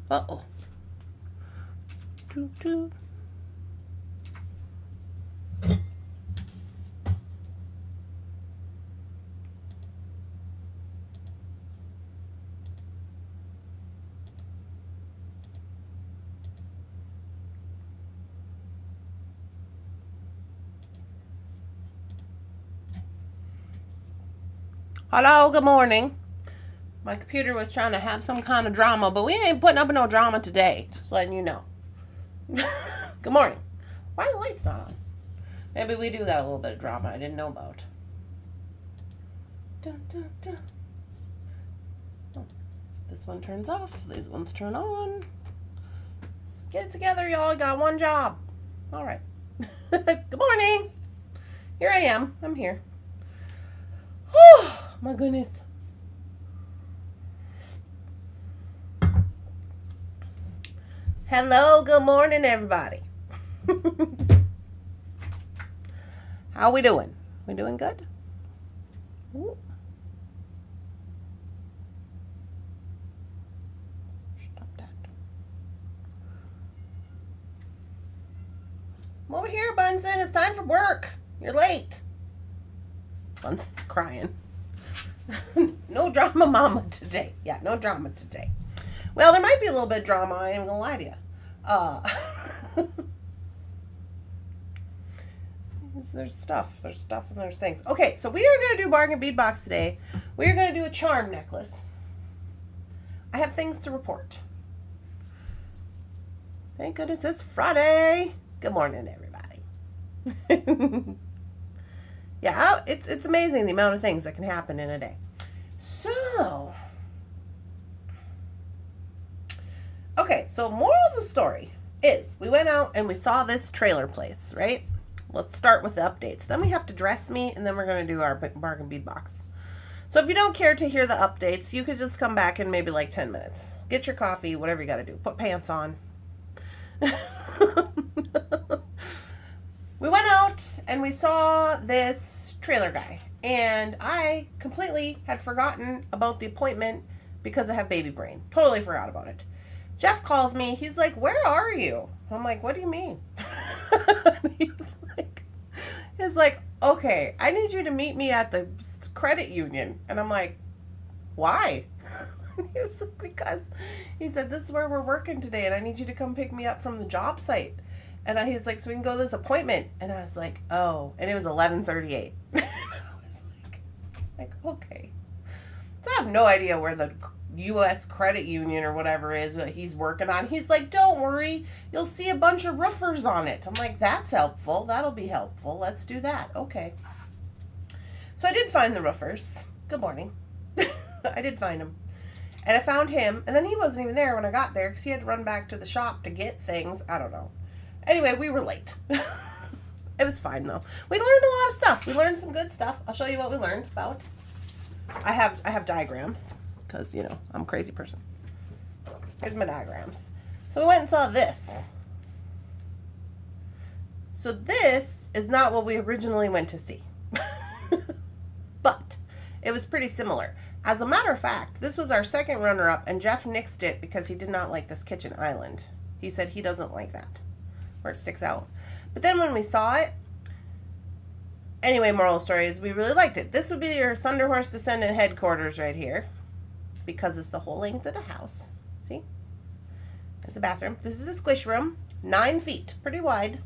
Uh-oh. Doo -doo. Hello, good morning. My computer was trying to have some kind of drama, but we ain't putting up no drama today. Just letting you know. Good morning. Why are the lights not on? Maybe we do got a little bit of drama I didn't know about. Dun, dun, dun. Oh, this one turns off. These ones turn on. Let's get it together, y'all. Got one job. All right. Good morning. Here I am. I'm here. Oh, my goodness. Hello, good morning, everybody. How we doing? We doing good? Ooh. Stop that. I'm over here, Bunsen. It's time for work. You're late. Bunsen's crying. No drama mama today. Yeah, no drama today. Well, there might be a little bit of drama. I ain't even gonna lie to you. There's stuff and there's things. Okay, so we are going to do Bargain Bead Box today. We are going to do a charm necklace. I have things to report. Thank goodness it's Friday. Good morning, everybody. Yeah, it's amazing the amount of things that can happen in a day. So, okay, so moral of the story is we went out and we saw this trailer place, right? Let's start with the updates. Then we have to dress me, and then we're going to do our Bargain Bead Box. So if you don't care to hear the updates, you could just come back in maybe like 10 minutes. Get your coffee, whatever you got to do. Put pants on. We went out, and we saw this trailer guy. And I completely had forgotten about the appointment because I have baby brain. Totally forgot about it. Jeff calls me. He's like, "Where are you?" I'm like, "What do you mean?" He's like, "Okay, I need you to meet me at the credit union." And I'm like, "Why?" He was like, "Because," he said, "this is where we're working today, and I need you to come pick me up from the job site." And he's like, "So we can go to this appointment." And I was like, "Oh," and it was 11:38. I was like, okay. So I have no idea where the U.S. credit union or whatever is that he's working on. He's like, "Don't worry, you'll see a bunch of roofers on it." I'm like, "That's helpful. That'll be helpful. Let's do that." Okay. So I did find the roofers. Good morning. I did find them. And I found him, and then he wasn't even there when I got there because he had to run back to the shop to get things. I don't know. Anyway, we were late. It was fine, though. We learned a lot of stuff. We learned some good stuff. I'll show you what we learned about. I have diagrams. Because, you know, I'm a crazy person. Here's my diagrams. So we went and saw this. So this is not what we originally went to see. But it was pretty similar. As a matter of fact, this was our second runner-up, and Jeff nixed it because he did not like this kitchen island. He said he doesn't like that, where it sticks out. But then when we saw it, anyway, moral of the story is we really liked it. This would be your Thunderhorse Descendant headquarters right here. Because it's the whole length of the house. See? It's a bathroom. This is a squish room. 9 feet. Pretty wide.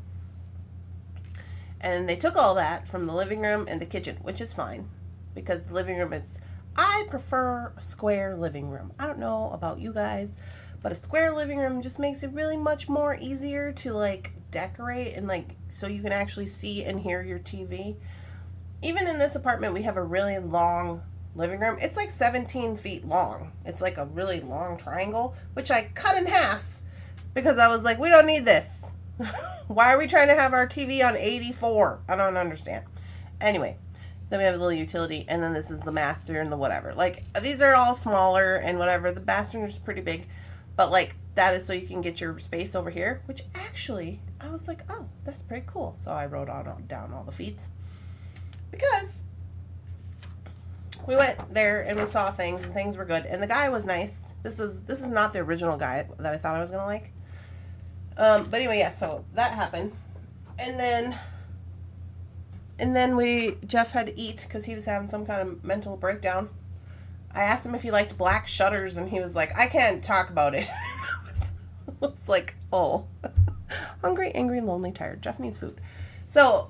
And they took all that from the living room and the kitchen, which is fine. Because the living room is... I prefer a square living room. I don't know about you guys, but a square living room just makes it really much more easier to, like, decorate and, like, so you can actually see and hear your TV. Even in this apartment, we have a really long living room. It's like 17 feet long. It's like a really long triangle, which I cut in half because I was like, we don't need this. Why are we trying to have our TV on 84? I don't understand. Anyway, then we have a little utility, and then this is the master and the whatever. Like, these are all smaller and whatever. The bathroom is pretty big, but like that is so you can get your space over here, which actually I was like, oh, that's pretty cool. So I wrote down all the feats because we went there and we saw things, and things were good. And the guy was nice. This is not the original guy that I thought I was going to like. But anyway, yeah, so that happened. And then Jeff had to eat because he was having some kind of mental breakdown. I asked him if he liked black shutters, and he was like, I can't talk about it. I was like, oh. Hungry, angry, lonely, tired. Jeff needs food. So,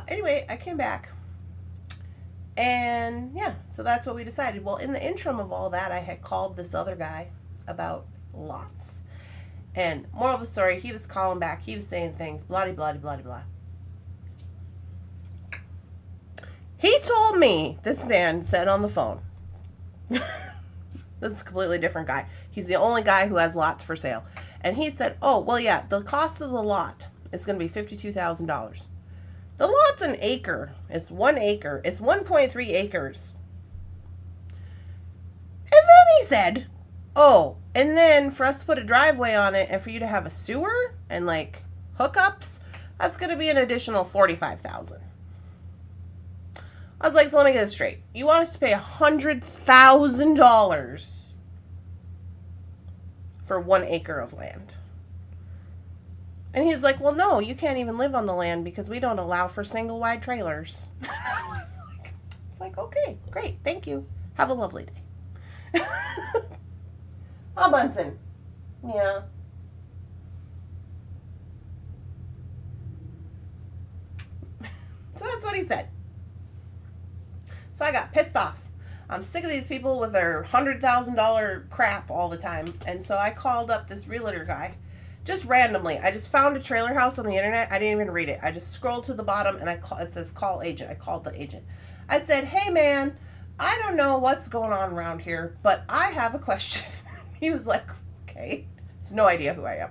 anyway, I came back. And, yeah, so that's what we decided. Well, in the interim of all that, I had called this other guy about lots. And moral of the story, he was calling back. He was saying things, blah, blah, blah, blah. He told me, this man said on the phone, this is a completely different guy. He's the only guy who has lots for sale. And he said, oh, well, yeah, the cost of the lot is going to be $52,000. The lot's an acre. It's 1 acre. It's 1.3 acres. And then he said, oh, and then for us to put a driveway on it and for you to have a sewer and like hookups, that's going to be an additional $45,000. I was like, so let me get this straight. You want us to pay $100,000 for 1 acre of land? And he's like, well, no, you can't even live on the land because we don't allow for single wide trailers. I was like, okay, great, thank you. Have a lovely day. Oh, Bunsen. Yeah. So that's what he said. So I got pissed off. I'm sick of these people with their $100,000 crap all the time. And so I called up this realtor guy. Just randomly. I just found a trailer house on the internet. I didn't even read it. I just scrolled to the bottom and it says call agent. I called the agent. I said, hey man, I don't know what's going on around here, but I have a question. He was like, okay. He has no idea who I am.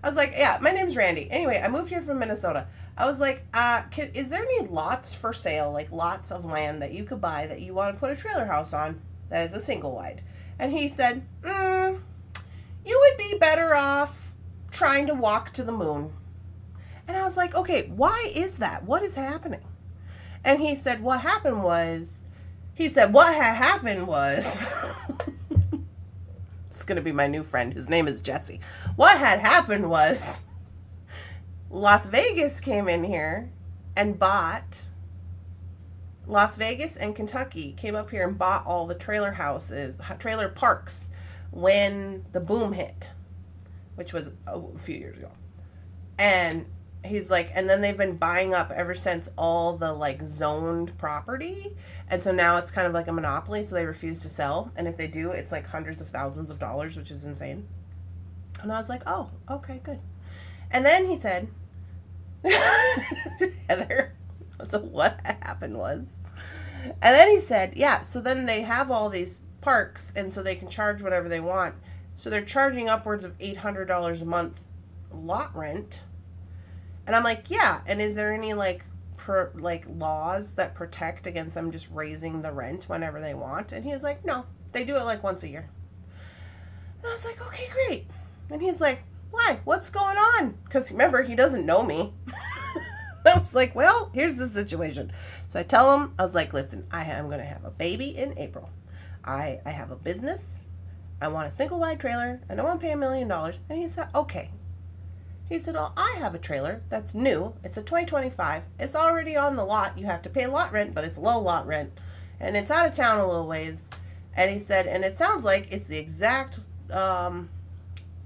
I was like, yeah, my name's Randy. Anyway, I moved here from Minnesota. I was like, is there any lots for sale, like lots of land that you could buy that you want to put a trailer house on that is a single wide? And he said, you would be better off trying to walk to the moon. And I was like, okay, why is that? What is happening? And he said, what had happened was, it's going to be my new friend. His name is Jesse. What had happened was Las Vegas came in here and bought, Las Vegas and Kentucky came up here and bought all the trailer parks when the boom hit, which was a few years ago. And he's like, and then they've been buying up ever since all the like zoned property. And so now it's kind of like a monopoly. So they refuse to sell. And if they do, it's like hundreds of thousands of dollars, which is insane. And I was like, oh, okay, good. And then he said, Heather, so what happened was, and then he said, yeah, so then they have all these parks and so they can charge whatever they want. So they're charging upwards of $800 a month lot rent. And I'm like, yeah. And is there any like laws that protect against them just raising the rent whenever they want? And he was like, no, they do it like once a year. And I was like, okay, great. And he's like, why? What's going on? Because remember, he doesn't know me. I was like, well, here's the situation. So I tell him, I was like, listen, I am going to have a baby in April. I have a business. I want a single wide trailer. I don't want to pay $1 million. And he said, okay. He said, well, I have a trailer that's new. It's a 2025. It's already on the lot. You have to pay lot rent, but it's low lot rent. And it's out of town a little ways. And he said, and it sounds like it's the exact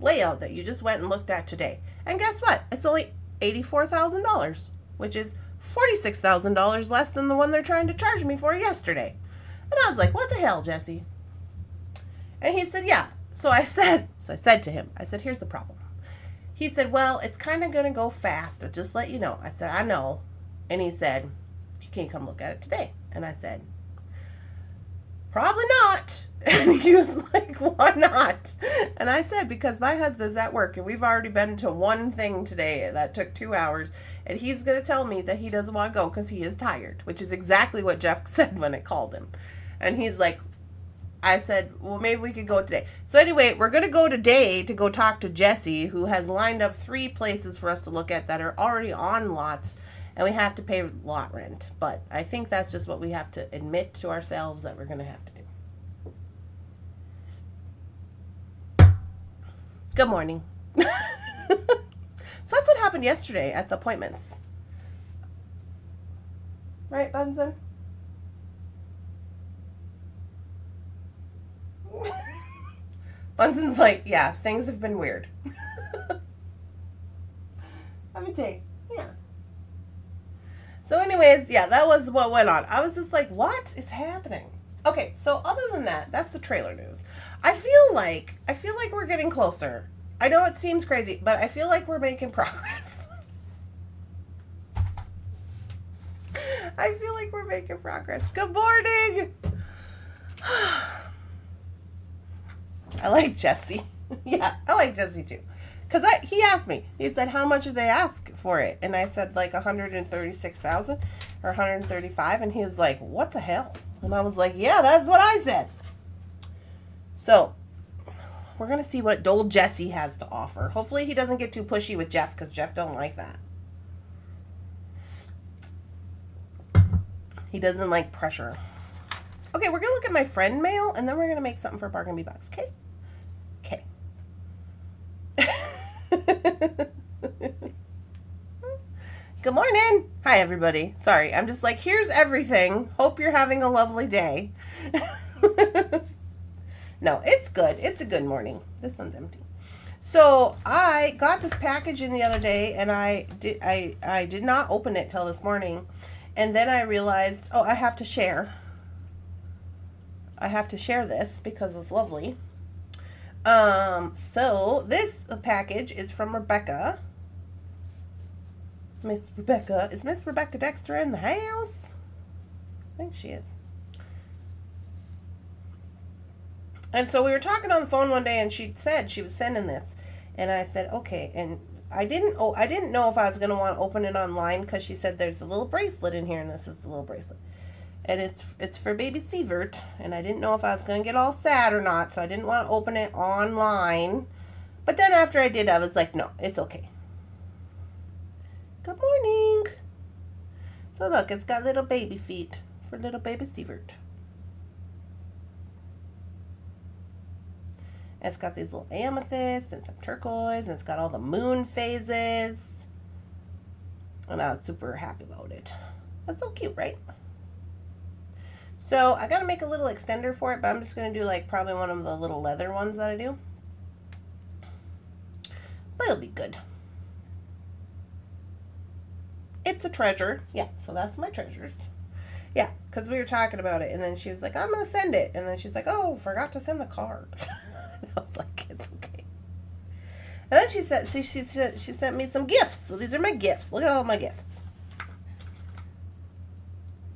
layout that you just went and looked at today. And guess what? It's only $84,000, which is $46,000 less than the one they're trying to charge me for yesterday. And I was like, what the hell, Jesse? And he said, yeah. So I said to him, I said, here's the problem. He said, well, it's kind of going to go fast. I'll just let you know. I said, I know. And he said, you can't come look at it today. And I said, probably not. And he was like, why not? And I said, because my husband's at work and we've already been to one thing today that took 2 hours. And he's going to tell me that he doesn't want to go because he is tired, which is exactly what Jeff said when I called him. And he's like, I said, well, maybe we could go today. So anyway, we're going to go today to go talk to Jesse, who has lined up 3 places for us to look at that are already on lots. And we have to pay lot rent. But I think that's just what we have to admit to ourselves that we're going to have to do. Good morning. So that's what happened yesterday at the appointments. Right, Bunsen? Bunsen's like, yeah, things have been weird. Let me take, yeah. So anyways, yeah, that was what went on. I was just like, what is happening? Okay, so other than that, that's the trailer news. I feel like we're getting closer. I know it seems crazy, but I feel like we're making progress. I feel like we're making progress. Good morning. I like Jesse. Yeah, I like Jesse too. Because he asked me, he said, how much did they ask for it? And I said like 136,000 or 135. And he was like, what the hell? And I was like, yeah, that's what I said. So we're going to see what old Jesse has to offer. Hopefully he doesn't get too pushy with Jeff, because Jeff don't like that. He doesn't like pressure. Okay, we're going to look at my friend mail, and then we're going to make something for Bargain Bead Box. Okay? Okay. Good morning. Hi, everybody. Sorry, I'm just like, here's everything. Hope you're having a lovely day. No, it's good. It's a good morning. This one's empty. So I got this package in the other day, and I did not open it till this morning. And then I realized, oh, I have to share. I have to share this because it's lovely. So this package is from Rebecca. Miss Rebecca. Is Miss Rebecca Dexter in the house? I think she is. And so we were talking on the phone one day, and she said she was sending this. And I said, okay. And I didn't know if I was going to want to open it online, because she said there's a little bracelet in here, and this is the little bracelet. And it's for baby Sievert, and I didn't know if I was going to get all sad or not, so I didn't want to open it online. But then after I did, I was like, no, it's okay. Good morning. So look, it's got little baby feet for little baby Sievert. It's got these little amethysts and some turquoise, and it's got all the moon phases. And I was super happy about it. That's so cute, right? So I got to make a little extender for it, but I'm just going to do like probably one of the little leather ones that I do. But it'll be good. It's a treasure. Yeah, so that's my treasures. Yeah, because we were talking about it, and then she was like, I'm going to send it. And then she's like, oh, forgot to send the card. I was like, it's okay. And then she sent me some gifts. So these are my gifts. Look at all my gifts.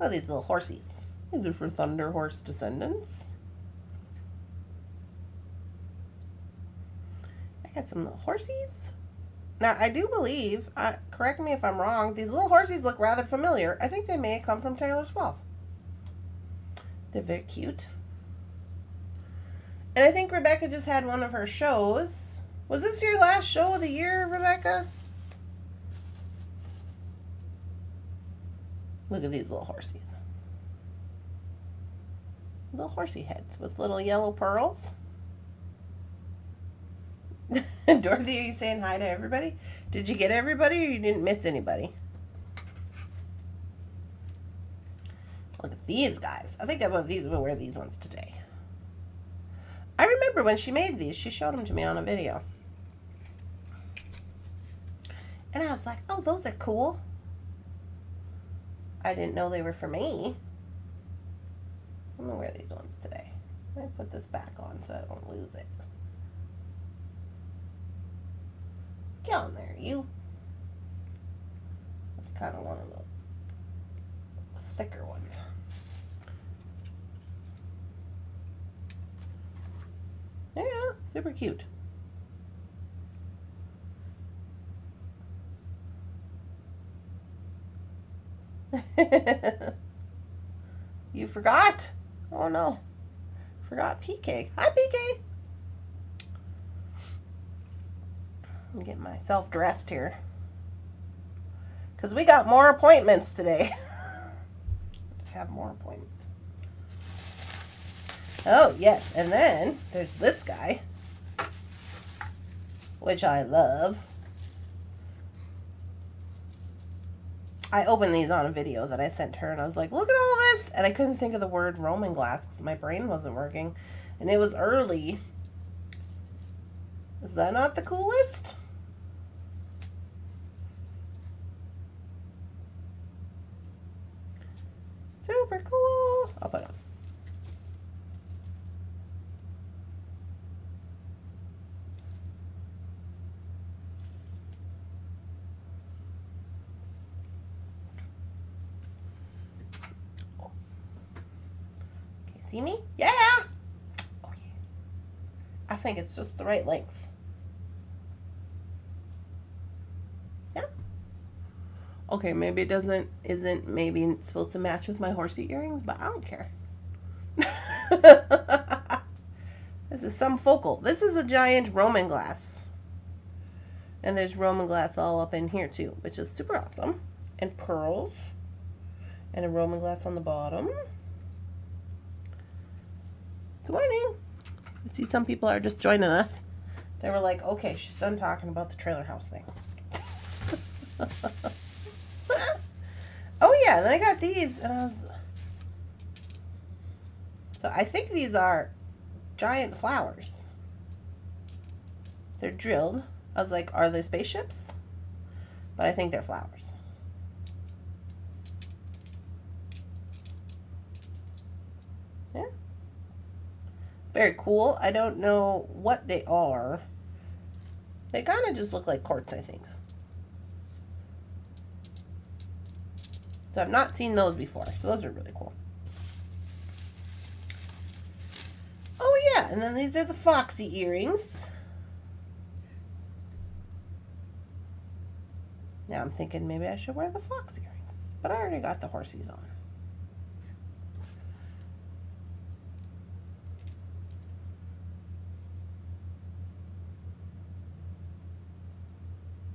Oh, these little horsies. These are for Thunderhorse Descendants. I got some little horsies. Now, I do believe, correct me if I'm wrong, these little horsies look rather familiar. I think they may come from Taylor Swift. They're very cute. And I think Rebecca just had one of her shows. Was this your last show of the year, Rebecca? Look at these little horsies. Little horsey heads with little yellow pearls. Dorothy, are you saying hi to everybody? Did you get everybody, or you didn't miss anybody? Look at these guys. I think I'm going to wear these ones today. I remember when she made these, she showed them to me on a video. And I was like, oh, those are cool. I didn't know they were for me. I'm going to wear these ones today. Let me put this back on so I don't lose it. Get on there, you. That's kind of one of the thicker ones. Yeah, super cute. You forgot? Oh no. Forgot PK. Hi, PK. Let me get myself dressed here. Because we got more appointments today. Have more appointments. Oh, yes. And then there's this guy, which I love. I opened these on a video that I sent her, and I was like, look at all this. And I couldn't think of the word Roman glass because my brain wasn't working. And it was early. Is that not the coolest? Super cool. I'll put it on. Okay, see me? Yeah! Oh, yeah. I think it's just the right length. Yeah. Okay, maybe it isn't maybe supposed to match with my horsey earrings, but I don't care. This is some focal. This is a giant Roman glass. And there's Roman glass all up in here too, which is super awesome. And pearls. And a Roman glass on the bottom. Good morning. I see some people are just joining us. They were like, okay, she's done talking about the trailer house thing. Oh yeah, and I got these, and I was... So I think these are giant flowers. They're drilled. I was like, are they spaceships? But I think they're flowers. Yeah. Very cool. I don't know what they are. They kind of just look like quartz, I think. So I've not seen those before. So those are really cool. Oh yeah, and then these are the foxy earrings. Now I'm thinking maybe I should wear the fox earrings. But I already got the horsies on.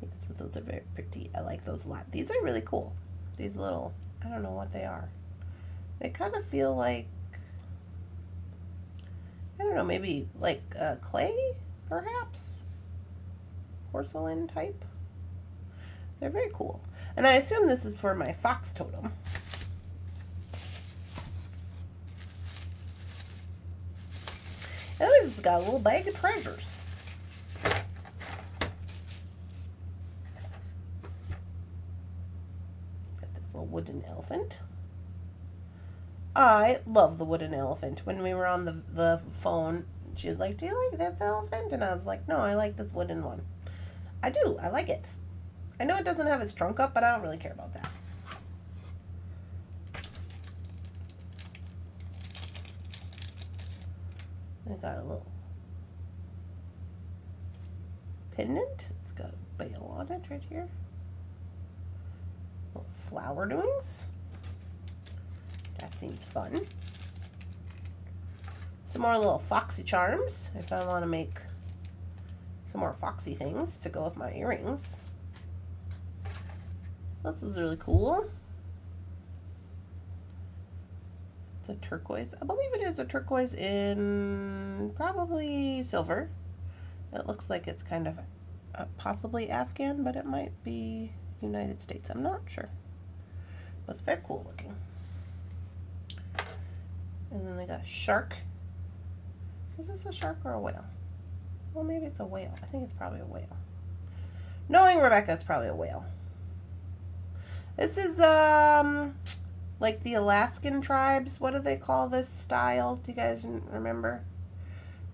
Yeah, so those are very pretty. I like those a lot. These are really cool. These little, I don't know what they are. They kind of feel like, I don't know, maybe like clay, perhaps? Porcelain type. They're very cool. And I assume this is for my fox totem. And it's got a little bag of treasures. Got this little wooden elephant. I love the wooden elephant. When we were on the phone, she was like, do you like this elephant? And I was like, no, I like this wooden one. I do. I like it. I know it doesn't have its trunk up, but I don't really care about that. I got a little pendant. It's got a bale on it right here. Little flower doings. That seems fun. Some more little foxy charms if I want to make some more foxy things to go with my earrings. This is really cool. It's a turquoise. I believe it is a turquoise in probably silver. It looks like it's kind of possibly Afghan, but it might be United States. I'm not sure. But it's very cool looking. And then they got a shark. Is this a shark or a whale? Well, maybe it's a whale. I think it's probably a whale. Knowing Rebecca, it's probably a whale. This is, like the Alaskan tribes. What do they call this style? Do you guys remember?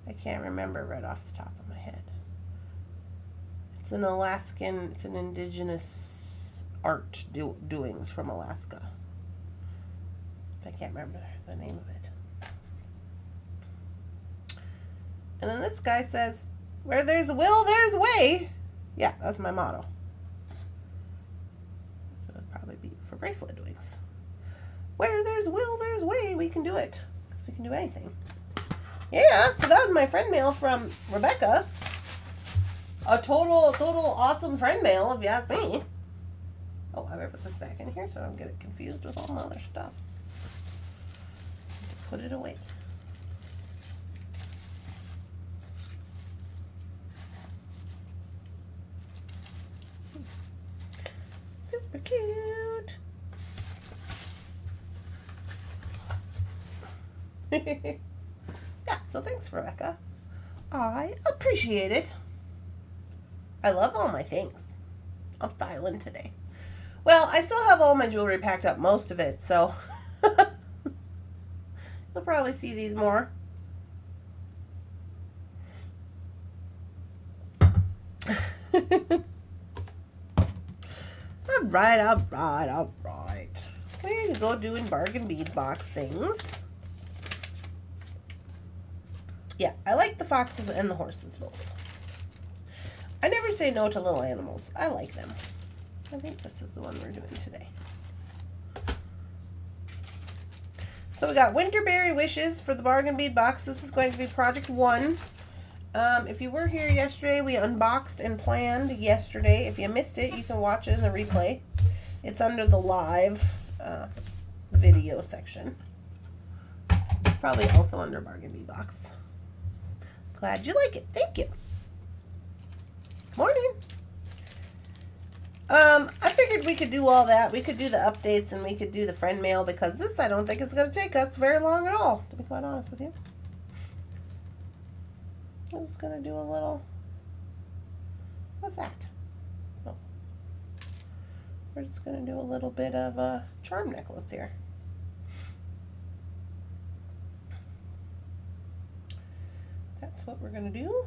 I can't remember right off the top of my head. It's an Alaskan, it's an indigenous art doings from Alaska. I can't remember the name of it. And then this guy says, where there's a will, there's a way. Yeah, that's my motto. Probably be for bracelet doings. Where there's a will, there's a way. We can do it. Because we can do anything. Yeah, so that was my friend mail from Rebecca. A total awesome friend mail, if you ask me. Oh, I better put this back in here so I don't get it confused with all my other stuff. Put it away. Super cute. Yeah, so thanks, Rebecca. I appreciate it. I love all my things. I'm styling today. Well, I still have all my jewelry packed up, most of it, so you'll probably see these more. All right. We can go doing bargain bead box things. Yeah, I like the foxes and the horses both. I never say no to little animals. I like them. I think this is the one we're doing today. So we got Winterberry Wishes for the Bargain Bead Box. This is going to be Project 1. If you were here yesterday, we unboxed and planned yesterday. If you missed it, you can watch it in the replay. It's under the live video section. Probably also under Bargain Bead Box. Glad you like it. Thank you. Morning. I figured we could do all that. We could do the updates and we could do the friend mail because this I don't think is going to take us very long at all, to be quite honest with you. I'm just going to do a little, what's that? Oh. We're just going to do a little bit of a charm necklace here. That's what we're going to do.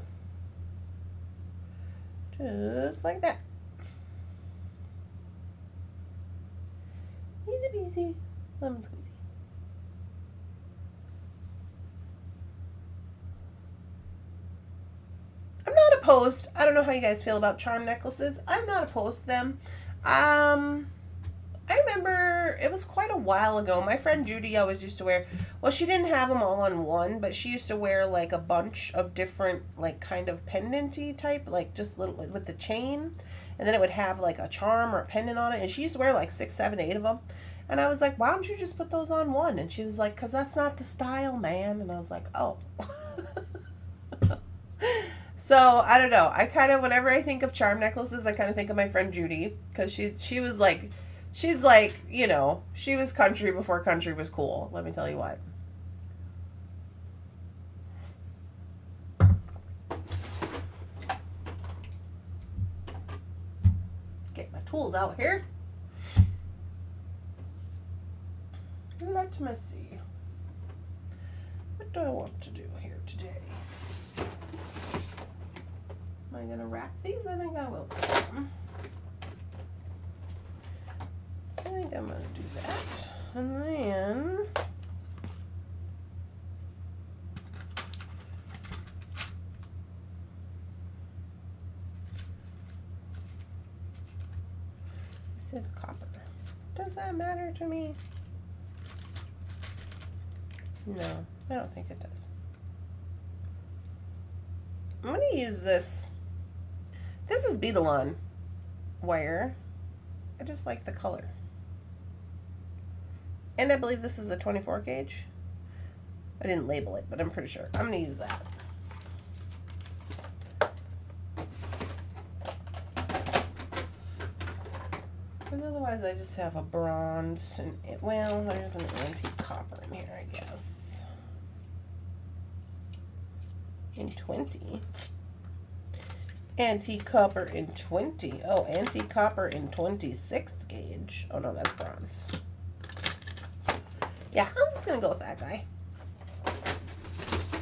Just like that. Easy peasy, lemon squeezy. I'm not opposed. I don't know how you guys feel about charm necklaces. I'm not opposed to them. I remember it was quite a while ago. My friend Judy always used to wear, well, she didn't have them all on one, but she used to wear like a bunch of different, like kind of pendant-y type, like just little with the chain. And then it would have like a charm or a pendant on it. And she used to wear like 6, 7, 8 of them. And I was like, why don't you just put those on one? And she was like, because that's not the style, man. And I was like, oh. So, I don't know. I kind of, whenever I think of charm necklaces, I kind of think of my friend Judy. Because she was like, she's like, you know, she was country before country was cool. Let me tell you what. Get my tools out here. Let me see. What do I want to do here today? Am I going to wrap these? I think I will. I think I'm going to do that. And then this is copper. Does that matter to me? No, I don't think it does. I'm going to use this. This is Beadalon wire. I just like the color. And I believe this is a 24 gauge. I didn't label it, but I'm pretty sure. I'm going to use that. And otherwise I just have a bronze. And well, there's an antique copper in here, I guess. In 20. Antique copper in 20. Oh, antique copper in 26 gauge. Oh no, that's bronze. Yeah, I'm just going to go with that guy.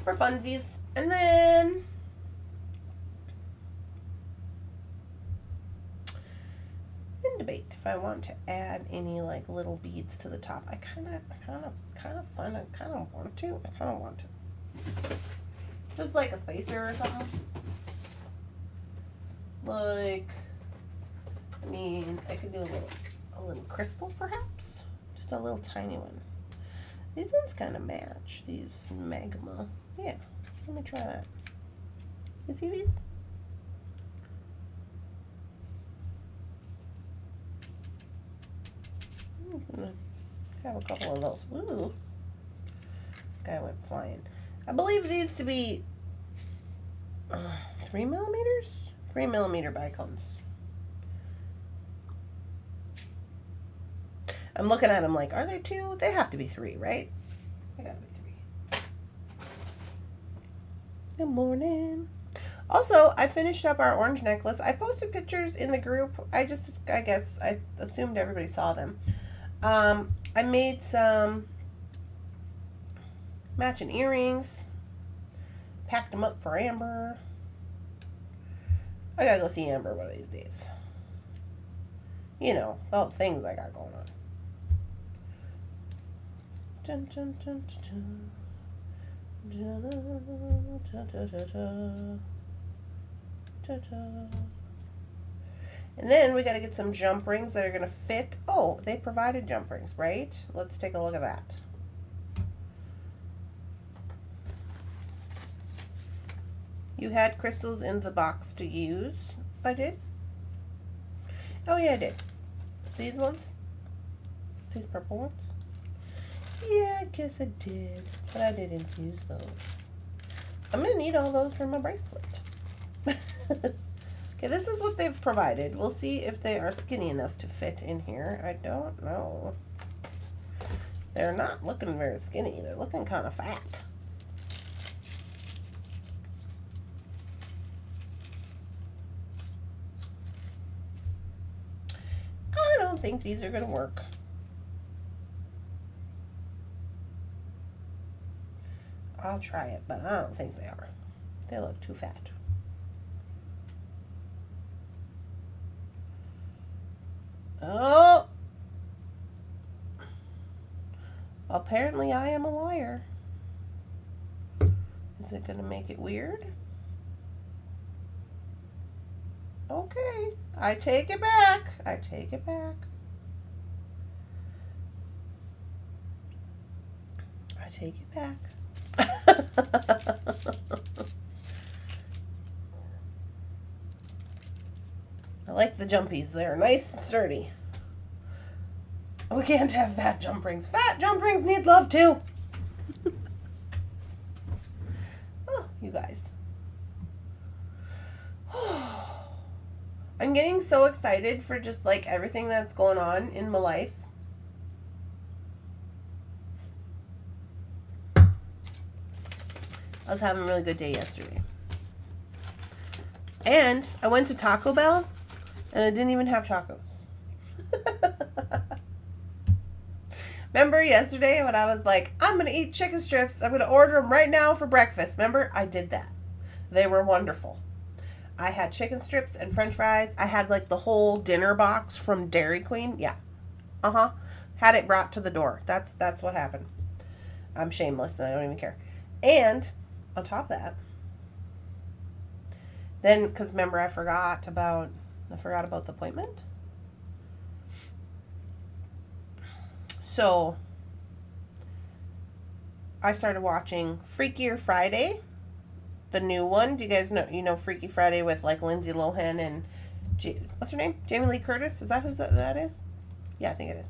For funsies. And then in debate if I want to add any like little beads to the top. I kind of want to. Just like a spacer or something. Like, I mean, I could do a little crystal perhaps. Just a little tiny one. These ones kind of match, these magma. Yeah, let me try that. You see these? Have a couple of those. Ooh. Guy went flying. I believe these to be 3 millimeters? 3 millimeter bicones. I'm looking at them like, are they 2? They have to be 3, right? They gotta be 3. Good morning. Also, I finished up our orange necklace. I posted pictures in the group. I guess I assumed everybody saw them. I made some matching earrings. Packed them up for Amber. I gotta go see Amber one of these days. You know, all the things I got going on. Dun, dun, dun, dun, dun, dun, dun, dun, dun, dun, dun. And then we got to get some jump rings that are going to fit. Oh, they provided jump rings, right? Let's take a look at that. You had crystals in the box to use. I did. Oh, yeah, I did. These ones? These purple ones? Yeah, I guess I did. But I did infuse those. I'm going to need all those for my bracelet. Okay, this is what they've provided. We'll see if they are skinny enough to fit in here. I don't know. They're not looking very skinny. They're looking kind of fat. I don't think these are going to work. I'll try it, but I don't think they are. They look too fat. Oh! Apparently I am a liar. Is it going to make it weird? Okay. I take it back. I take it back. I take it back. I like the jumpies. They're nice and sturdy. We can't have fat jump rings. Fat jump rings need love too. Oh, you guys. I'm getting so excited for just like everything that's going on in my life. I was having a really good day yesterday. And I went to Taco Bell and I didn't even have tacos. Remember yesterday when I was like, I'm going to eat chicken strips. I'm going to order them right now for breakfast. Remember? I did that. They were wonderful. I had chicken strips and french fries. I had like the whole dinner box from Dairy Queen. Yeah. Uh-huh. Had it brought to the door. That's what happened. I'm shameless and I don't even care. And on top of that, then, because remember I forgot about the appointment. So I started watching Freakier Friday, the new one. Do you guys know, Freaky Friday with like Lindsay Lohan and what's her name? Jamie Lee Curtis? Is that who that is? Yeah, I think it is.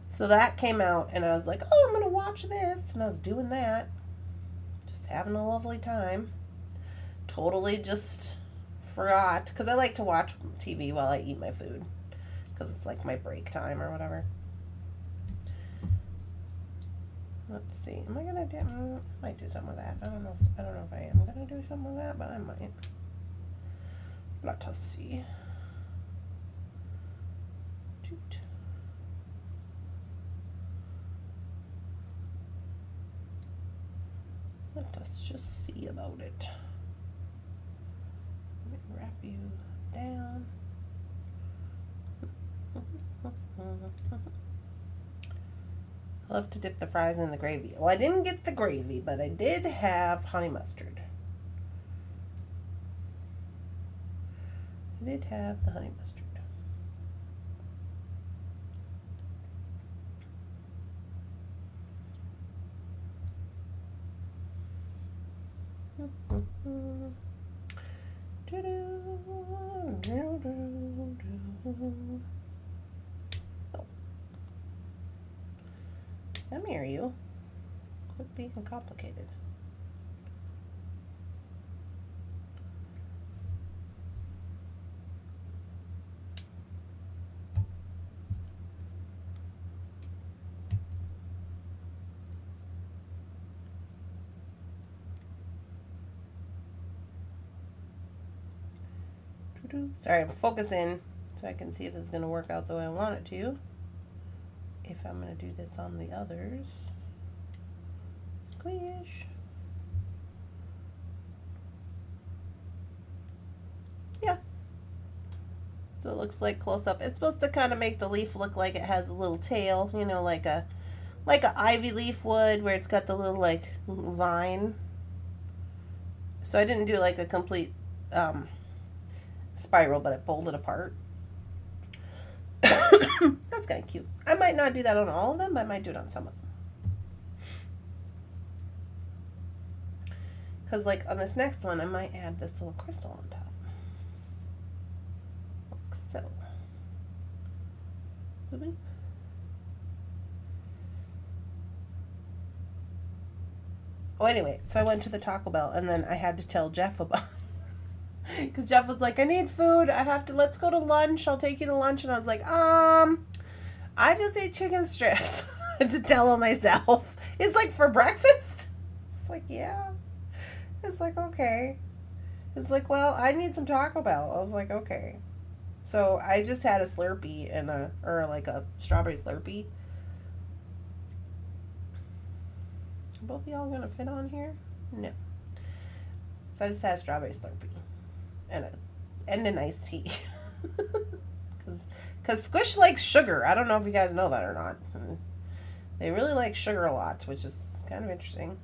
So that came out and I was like, oh, I'm going to watch this. And I was doing that. Just having a lovely time. Totally just forgot. Because I like to watch TV while I eat my food. Because it's like my break time or whatever. Let's see. Am I gonna do? I might do something with that. I don't know if I am gonna do something with that, but I might. Let us see. Toot. Let us just see about it. Let me wrap you down. I love to dip the fries in the gravy. Well, I didn't get the gravy, but I did have honey mustard. I did have the honey mustard. Come here, you. Quit being complicated. Sorry, I'm focusing so I can see if this is going to work out the way I want it to. If I'm going to do this on the others. Squish. Yeah. So it looks like close up. It's supposed to kind of make the leaf look like it has a little tail, you know, like a ivy leaf would, where it's got the little like vine. So I didn't do like a complete spiral, but I pulled it apart. That's kind of cute. I might not do that on all of them, but I might do it on some of them. Because like on this next one, I might add this little crystal on top. Like so. Boop. Oh, anyway, so I went to the Taco Bell, and then I had to tell Jeff about it. Because Jeff was like, I need food. Let's go to lunch. I'll take you to lunch. And I was like, I just ate chicken strips. To tell him myself. It's like, for breakfast? It's like, yeah. It's like, okay. It's like, well, I need some Taco Bell. I was like, okay. So I just had a Slurpee or like a strawberry Slurpee. Are both of y'all gonna fit on here? No. So I just had a strawberry Slurpee and an iced tea. Cause Squish likes sugar. I don't know if you guys know that or not. They really like sugar a lot, which is kind of interesting.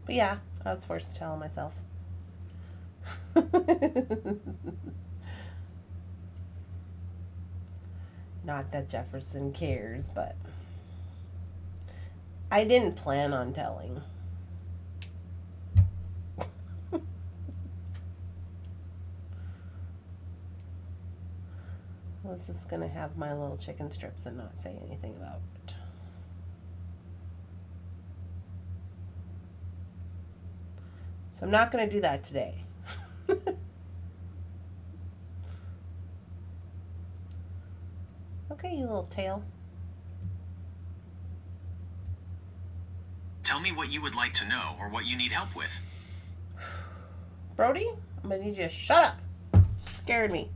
But yeah, I was forced to tell him myself. Not that Jefferson cares, but I didn't plan on telling. I was just going to have my little chicken strips and not say anything about it. So I'm not going to do that today. Okay, you little tail. Tell me what you would like to know or what you need help with. Brody, I'm going to need you to shut up. You scared me.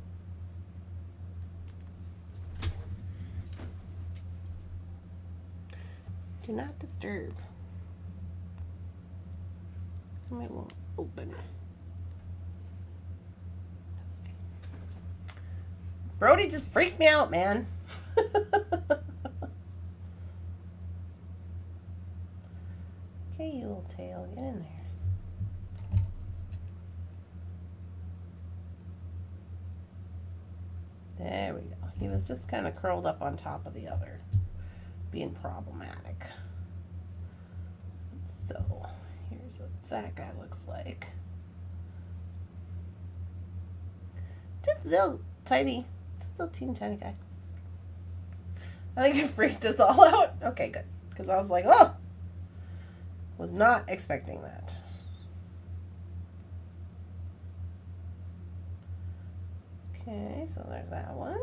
Do not disturb. It won't open. Brody just freaked me out, man. Okay, you little tail, get in there. There we go. He was just kind of curled up on top of the other, being problematic. So, here's what that guy looks like. Just a little tiny, just a little teeny tiny guy. I think it freaked us all out. Okay, good. Because I was like, oh! Was not expecting that. Okay, so there's that one.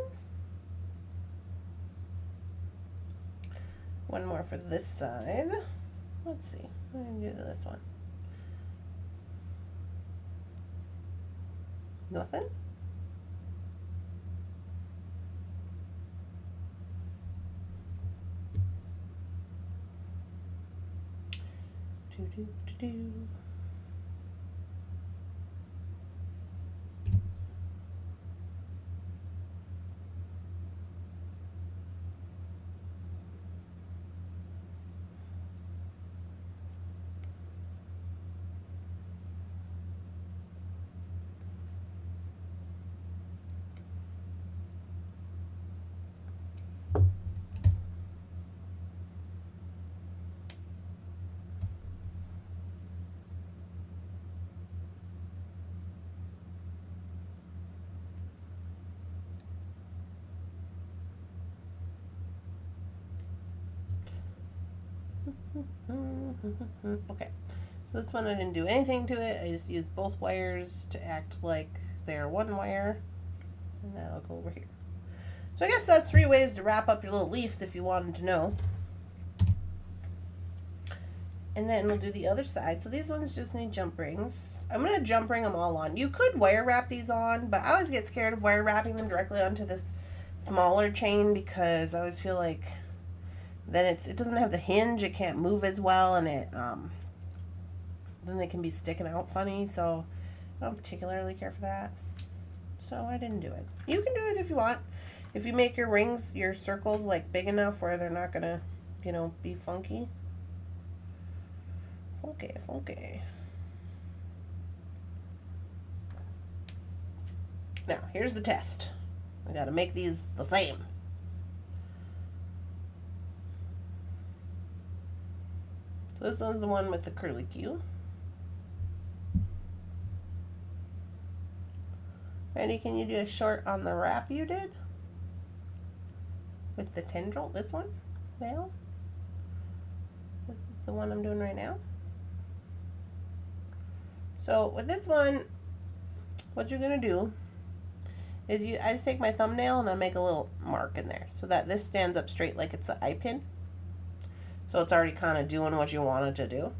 One more for this side. Let's see. I'm going to do this one. Nothing? Do. Okay, so this one I didn't do anything to it. I just used both wires to act like they're one wire, and that'll go over here. So I guess that's 3 ways to wrap up your little leaves if you wanted to know. And then we'll do the other side. So these ones just need jump rings. I'm going to jump ring them all on. You could wire wrap these on, but I always get scared of wire wrapping them directly onto this smaller chain because I always feel like then it doesn't have the hinge. It can't move as well, and then they can be sticking out funny. So I don't particularly care for that. So I didn't do it. You can do it if you want. If you make your rings, your circles like big enough where they're not going to, be funky. Funky. Now, here's the test. I gotta make these the same. So this one's the one with the curly Q. Ready? Can you do a short on the wrap you did? With the tendril, this one? Well, this is the one I'm doing right now. So with this one, what you're going to do is I just take my thumbnail and I make a little mark in there so that this stands up straight like it's an eye pin. So it's already kind of doing what you want it to do.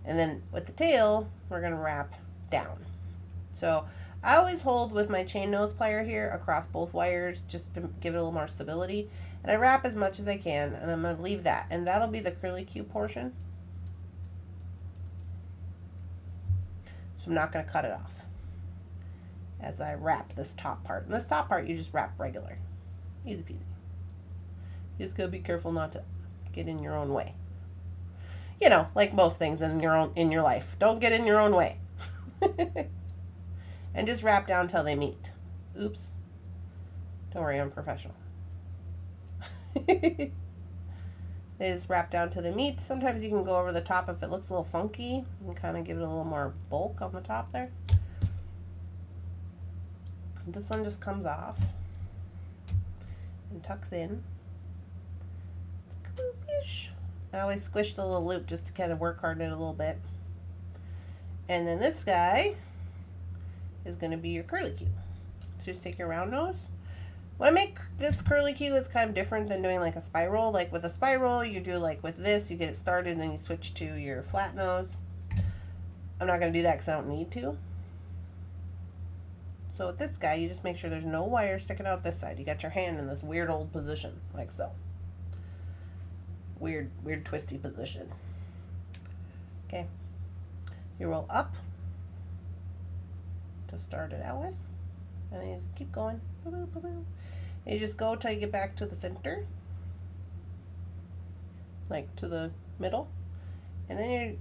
And then with the tail, we're going to wrap down. So I always hold with my chain nose plier here across both wires just to give it a little more stability. And I wrap as much as I can, and I'm going to leave that. And that'll be the curly Q portion. So I'm not going to cut it off as I wrap this top part. And this top part you just wrap regular. Easy peasy. You just got to be careful not to get in your own way. Like most things in your life. Don't get in your own way. And just wrap down till they meet. Oops. Don't worry, I'm professional. They just wrap down till they meet. Sometimes you can go over the top if it looks a little funky and kind of give it a little more bulk on the top there. This one just comes off and tucks in. Squish. I always squish the little loop just to kind of work hard it a little bit. And then this guy is going to be your curly Q. So just take your round nose. When I make this curly Q, it's kind of different than doing like a spiral. Like with a spiral, you do like with this, you get it started and then you switch to your flat nose. I'm not going to do that because I don't need to. So with this guy, you just make sure there's no wire sticking out this side. You got your hand in this weird old position, like so. Weird twisty position. Okay. You roll up to start it out with. And then you just keep going. And you just go till you get back to the center. Like to the middle. And then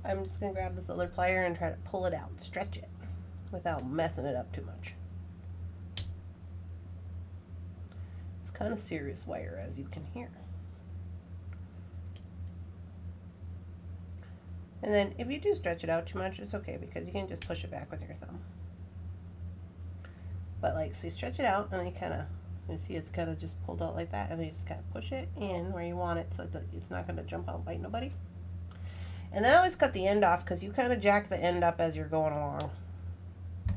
I'm just going to grab this other plier and try to pull it out. Stretch it without messing it up too much. It's kind of serious wire, as you can hear. And then if you do stretch it out too much, it's okay because you can just push it back with your thumb. But like, so you stretch it out and then you see it's kind of just pulled out like that, and then you just kind of push it in where you want it so that it's not going to jump out and bite nobody. And I always cut the end off because you kind of jack the end up as you're going along.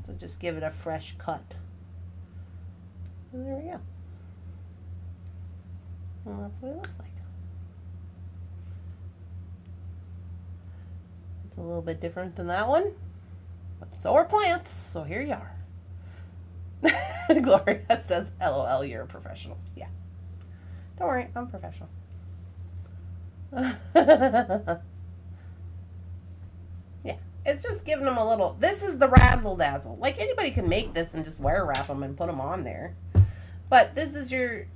So just give it a fresh cut. And there we go. And that's what it looks like. It's a little bit different than that one, but so are plants, so here you are. Gloria says, LOL, you're a professional. Yeah. Don't worry, I'm professional. Yeah, it's just giving them a little, this is the razzle dazzle. Like anybody can make this and just wire wrap them and put them on there. But this is your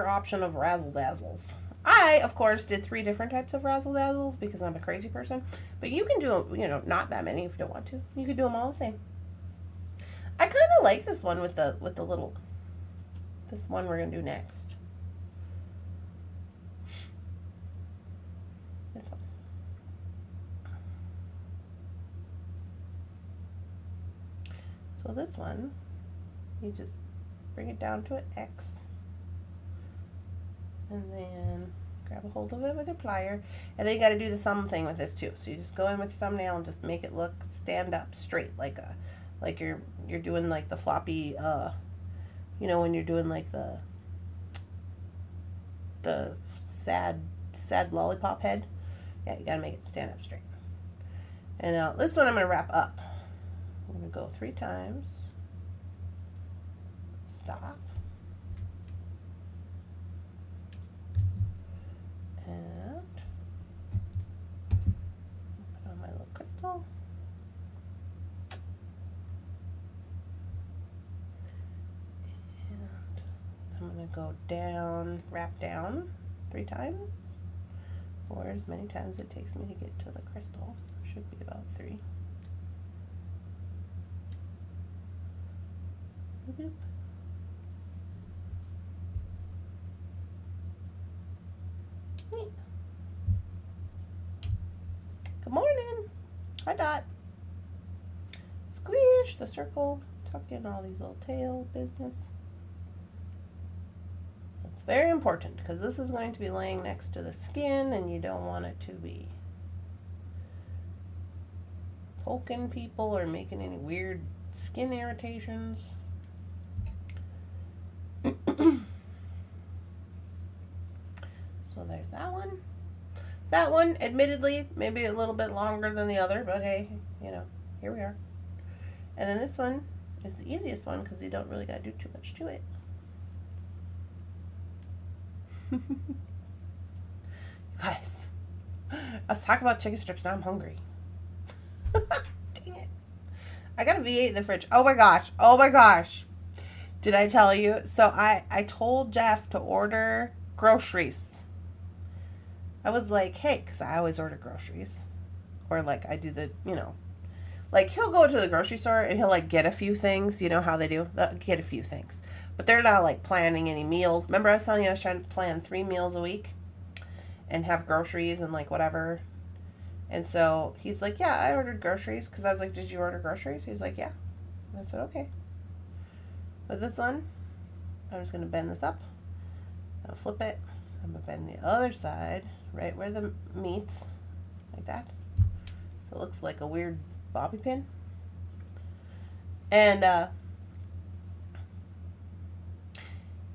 option of razzle dazzles. I, of course, did 3 different types of razzle dazzles because I'm a crazy person. But you can do, not that many if you don't want to. You could do them all the same. I kind of like this one with the little, this one we're going to do next. This one. So this one, you just bring it down to an X. And then grab a hold of it with your plier, and then you got to do the thumb thing with this too. So you just go in with your thumbnail and just make it look stand up straight, like you're doing like the floppy, you know, when you're doing like the sad lollipop head. Yeah, you gotta make it stand up straight. And now this one I'm gonna wrap up. I'm gonna go 3 times. Stop. And put on my little crystal. And I'm going to go down, wrap down 3 times, or as many times it takes me to get to the crystal. Should be about 3. Boop. Good morning. Hi, Dot. Squish the circle. Tuck in all these little tail business. It's very important because this is going to be laying next to the skin and you don't want it to be poking people or making any weird skin irritations. So there's that one. That one, admittedly, maybe a little bit longer than the other, but hey, you know, here we are. And then this one is the easiest one because you don't really got to do too much to it. Guys, let's talk about chicken strips. Now I'm hungry. Dang it. I got a V8 in the fridge. Oh my gosh. Oh my gosh. Did I tell you? So I told Jeff to order groceries. I was like, hey, because I always order groceries. Or like I do the, you know, like he'll go to the grocery store and he'll like get a few things. You know how they do? They'll get a few things. But they're not like planning any meals. Remember I was telling you I was trying to plan 3 meals a week and have groceries and like whatever. And so he's like, yeah, I ordered groceries. Because I was like, did you order groceries? He's like, yeah. And I said, okay. With this one, I'm just going to bend this up. I'll flip it. I'm going to bend the other side right where the meets. Like that. So it looks like a weird bobby pin. And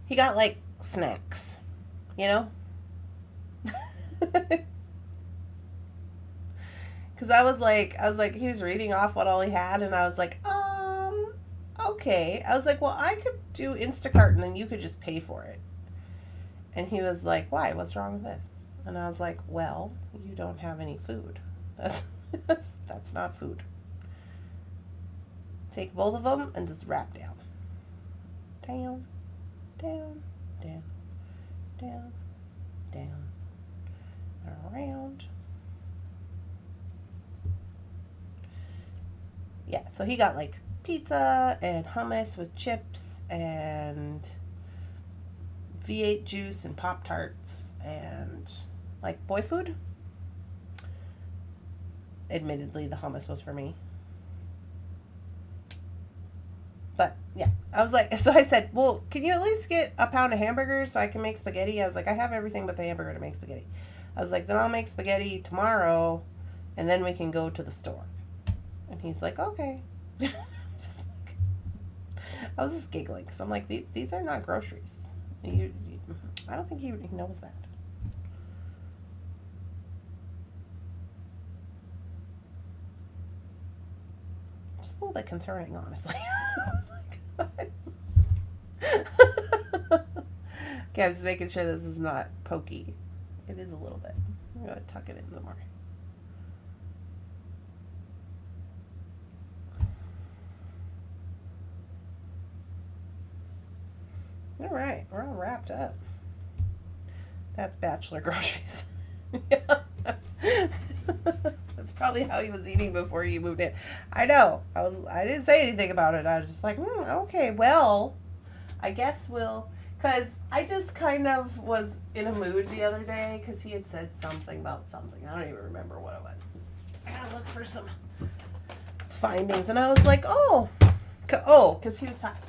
he got like snacks, you know? Because I was like, he was reading off what all he had, and I was like, okay. I was like, well, I could do Instacart, and then you could just pay for it. And he was like, why? What's wrong with this? And I was like, well, you don't have any food. That's not food. Take both of them and just wrap down. Down, down, down, down, down, around. Yeah, so he got like pizza and hummus with chips and V8 juice and Pop-Tarts and like boy food. Admittedly, the hummus was for me. But yeah, I was like, so I said, well, can you at least get a pound of hamburgers so I can make spaghetti? I was like, I have everything but the hamburger to make spaghetti. I was like, then I'll make spaghetti tomorrow and then we can go to the store. And he's like, okay. Just like, I was just giggling because I'm like, these are not groceries. I don't think he knows that. Just a little bit concerning, honestly. I was like, what? Okay, I'm just making sure this is not pokey. It is a little bit. I'm going to tuck it in some more. All right, we're all wrapped up. That's bachelor groceries. That's probably how he was eating before you moved in. I know. I didn't say anything about it. I was just like, okay, well, I guess we'll, because I just kind of was in a mood the other day because he had said something about something. I don't even remember what it was. I gotta look for some findings. And I was like, because he was talking,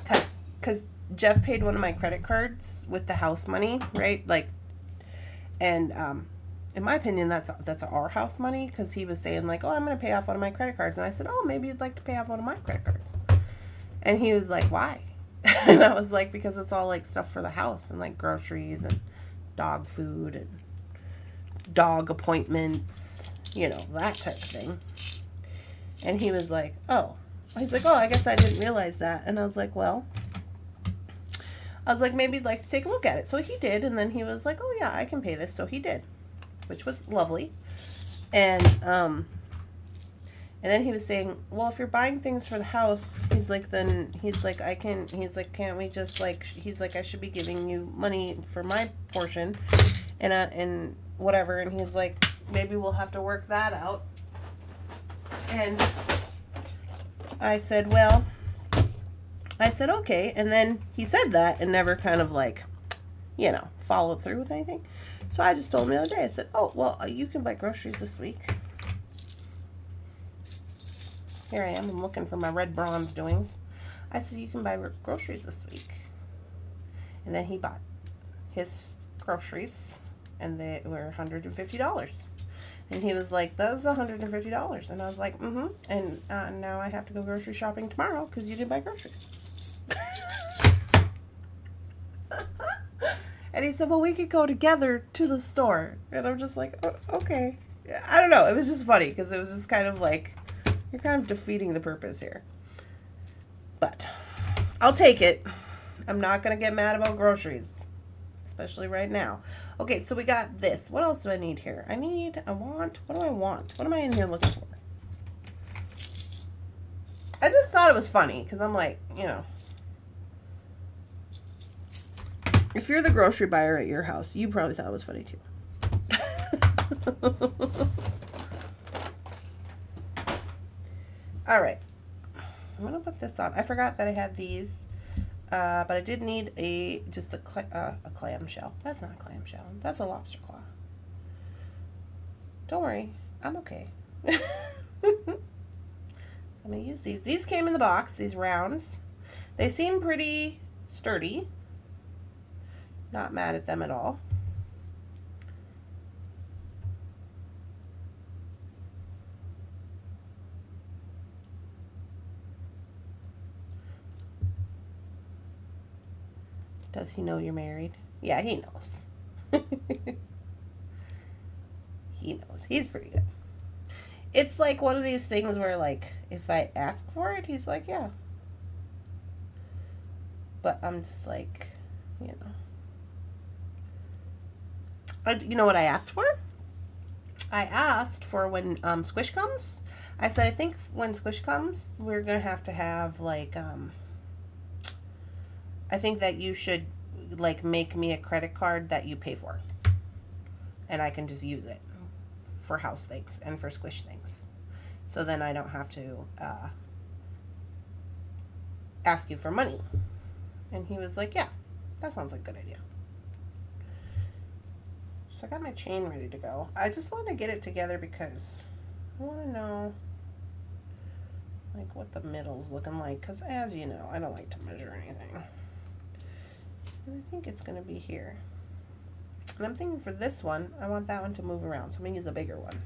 because Jeff paid one of my credit cards with the house money, right? Like, And in my opinion, that's our house money, because he was saying like, oh, I'm going to pay off one of my credit cards. And I said, oh, maybe you'd like to pay off one of my credit cards. And he was like, why? And I was like, because it's all like stuff for the house and like groceries and dog food and dog appointments, you know, that type of thing. And he was like, oh. He's like, oh, I guess I didn't realize that. And I was like, well, maybe you'd like to take a look at it. So he did. And then he was like, oh, yeah, I can pay this. So he did, which was lovely. And then he was saying, well, if you're buying things for the house, he's like, can't we just like, he's like, I should be giving you money for my portion and whatever. And he's like, maybe we'll have to work that out. And I said, okay. And then he said that and never kind of like, you know, followed through with anything. So I just told him the other day, I said, oh, well, you can buy groceries this week. Here I am. I'm looking for my red bronze doings. I said, you can buy groceries this week. And then he bought his groceries, and they were $150. And he was like, that's $150. And I was like, mm-hmm. And now I have to go grocery shopping tomorrow because you didn't buy groceries. And he said, well, we could go together to the store. And I'm just like, oh, okay. I don't know. It was just funny because it was just kind of like, you're kind of defeating the purpose here. But I'll take it. I'm not going to get mad about groceries, especially right now. Okay, so we got this. What else do I need here? What do I want? What am I in here looking for? I just thought it was funny because I'm like, you know, if you're the grocery buyer at your house, you probably thought it was funny too. All right, I'm gonna put this on. I forgot that I had these, but I did need just a clamshell. That's not a clamshell. That's a lobster claw. Don't worry, I'm okay. I'm gonna use these. These came in the box. These rounds. They seem pretty sturdy. Not mad at them at all. Does he know you're married? Yeah, he knows. He knows. He's pretty good. It's like one of these things where, like, if I ask for it, he's like, yeah. But I'm just like, you know. You know what I asked for? I asked for when Squish comes. I said, I think when Squish comes, we're going to have, like, I think that you should, like, make me a credit card that you pay for. And I can just use it for house things and for Squish things. So then I don't have to ask you for money. And he was like, yeah, that sounds like a good idea. So I got my chain ready to go. I just want to get it together because I want to know, like, what the middle's looking like. Because as you know, I don't like to measure anything. And I think it's going to be here. And I'm thinking for this one, I want that one to move around. So I'm going to use a bigger one.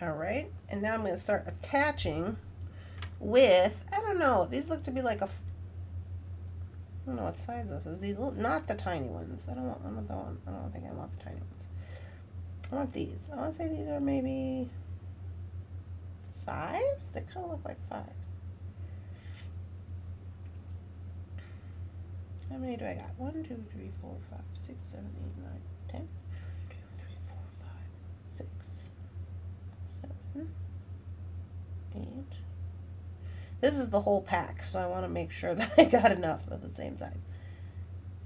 All right, and now I'm going to start attaching with, I don't know, these look to be like I don't know what size this is. These look, not the tiny ones. I don't think I want the tiny ones. I want these. I want to say these are maybe 5s. They kind of look like 5s. How many do I got? 1, 2, 3, 4, 5, 6, 7, 8, 9, 10. 1, 2, 3, 4, 5, 6, 7, 8. This is the whole pack, so I want to make sure that I got enough of the same size.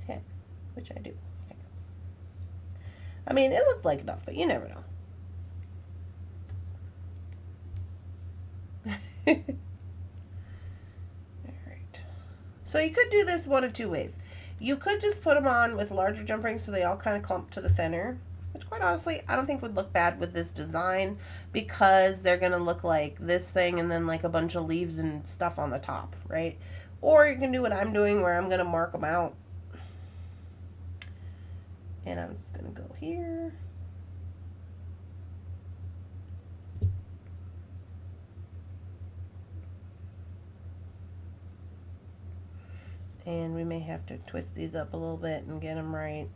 10, which I do. Okay. I mean, it looks like enough, but you never know. Alright. So you could do this one of two ways. You could just put them on with larger jump rings so they all kind of clump to the center, which quite honestly I don't think would look bad with this design because they're going to look like this thing and then like a bunch of leaves and stuff on the top, right? Or you can do what I'm doing where I'm going to mark them out. And I'm just going to go here. And we may have to twist these up a little bit and get them right.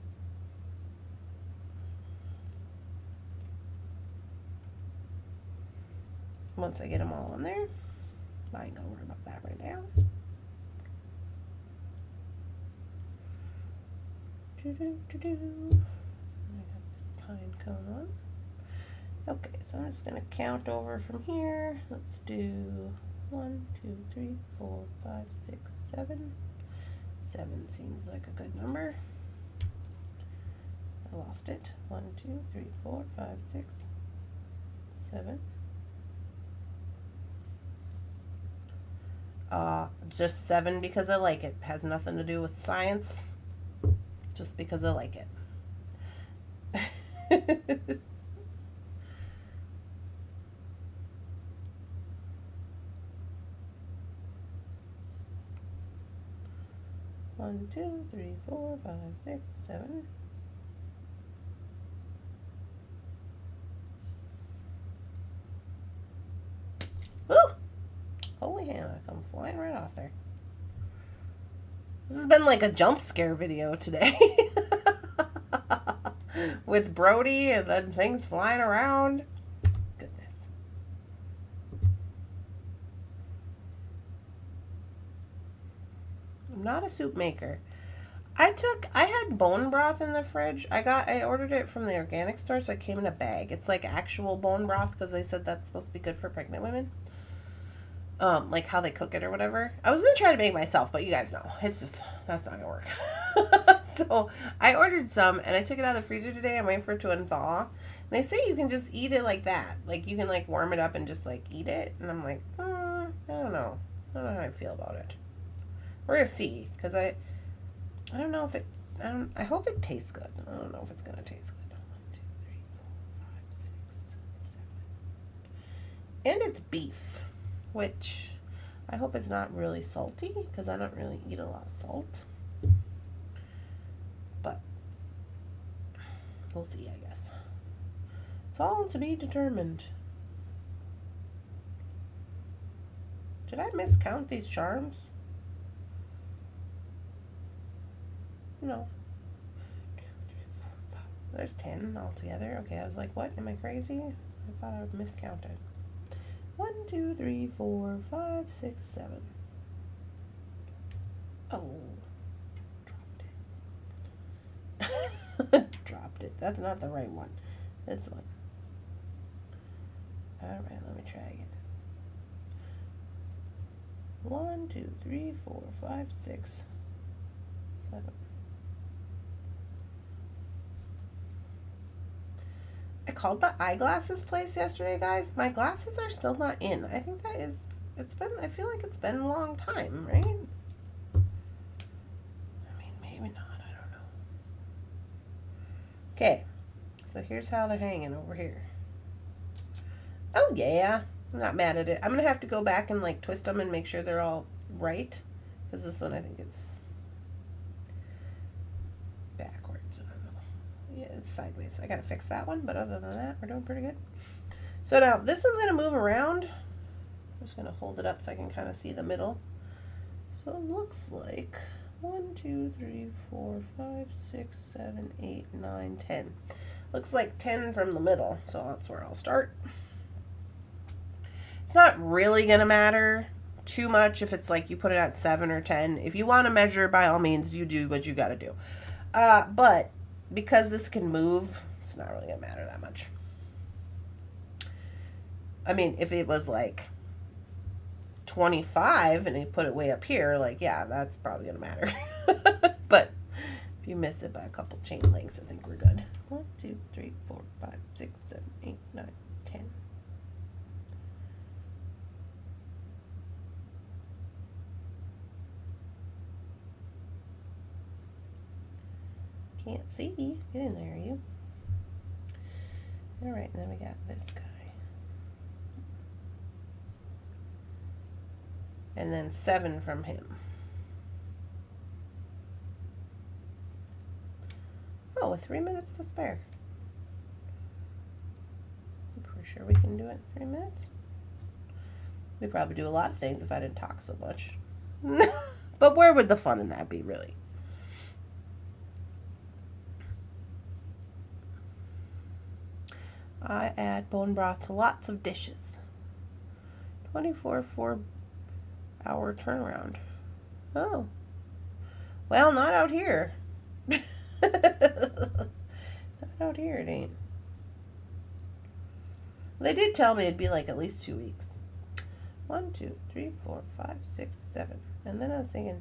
Once I get them all on there, I ain't gonna worry about that right now. I got this pine cone on. Okay, so I'm just gonna count over from here. Let's do 1, 2, 3, 4, 5, 6, 7. 7 seems like a good number. I lost it. 1, 2, 3, 4, 5, 6, 7. Just 7 because I like it. Has nothing to do with science. Just because I like it. 1, 2, 3, 4, 5, 6, 7. Woo! Holy Hannah, come flying right off there. This has been like a jump scare video today. With Brody and then things flying around. Goodness. I'm not a soup maker. I had bone broth in the fridge. I ordered it from the organic store, so it came in a bag. It's like actual bone broth because they said that's supposed to be good for pregnant women. Like how they cook it or whatever. I was gonna try to make it myself, but you guys know it's just that's not gonna work. So I ordered some and I took it out of the freezer today. I'm waiting for it to unthaw. And they say you can just eat it like that. Like you can like warm it up and just like eat it. And I'm like, I don't know. I don't know how I feel about it. We're gonna see because I don't know if it. I hope it tastes good. I don't know if it's gonna taste good. 1, 2, 3, 4, 5, 6, 7. And it's beef, which I hope it's not really salty because I don't really eat a lot of salt. But we'll see, I guess. It's all to be determined. Did I miscount these charms? No. 2, 3, 4, 5. There's 10 altogether. Okay, I was like, what? Am I crazy? I thought I miscounted. 1, 2, 3, 4, 5, 6, 7. Oh. Dropped it. Dropped it. That's not the right one. This one. Alright, let me try again. 1, 2, 3, 4, 5, 6, 7. I called the eyeglasses place yesterday, guys. My glasses are still not in. I think that is, I feel like it's been a long time, right? I mean, maybe not, I don't know. Okay, so here's how they're hanging over here. Oh yeah, I'm not mad at it. I'm gonna have to go back and like twist them and make sure they're all right. Because this one I think is backwards. I don't know. Yeah, it's sideways. I gotta fix that one, but other than that, we're doing pretty good. So now this one's gonna move around. I'm just gonna hold it up so I can kind of see the middle. So it looks like 1, 2, 3, 4, 5, 6, 7, 8, 9, 10. Looks like 10 from the middle, so that's where I'll start. It's not really gonna matter too much if it's like you put it at 7 or 10. If you want to measure, by all means, you do what you gotta do. But because this can move, it's not really gonna matter that much. I mean, if it was like 25 and you put it way up here, like, yeah, that's probably gonna matter. But if you miss it by a couple chain links, I think we're good. 1, 2, 3, 4, 5, 6, 7, 8, 9, 10. Can't see. Get in there, you. Alright, then we got this guy. And then 7 from him. Oh, with 3 minutes to spare. I'm pretty sure we can do it in 3 minutes. We'd probably do a lot of things if I didn't talk so much. But where would the fun in that be, really? I add bone broth to lots of dishes. 24 4-hour turnaround. Oh. Well, not out here. Not out here, it ain't. They did tell me it'd be like at least 2 weeks. 1, 2, 3, 4, 5, 6, 7. And then I was thinking,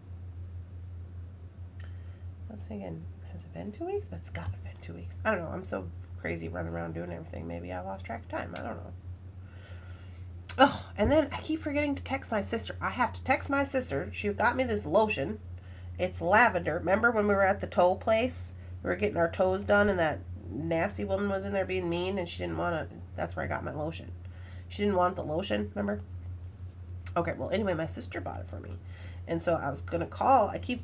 has it been 2 weeks? But it's gotta have been 2 weeks. I don't know. I'm so crazy running around doing everything. Maybe I lost track of time. I don't know. Oh, and then I keep forgetting to text my sister. I have to text my sister. She got me this lotion. It's lavender. Remember when we were at the toe place? We were getting our toes done and that nasty woman was in there being mean and she didn't want to. That's where I got my lotion. She didn't want the lotion, remember? Okay, well, anyway, my sister bought it for me. And so I was going to call. I keep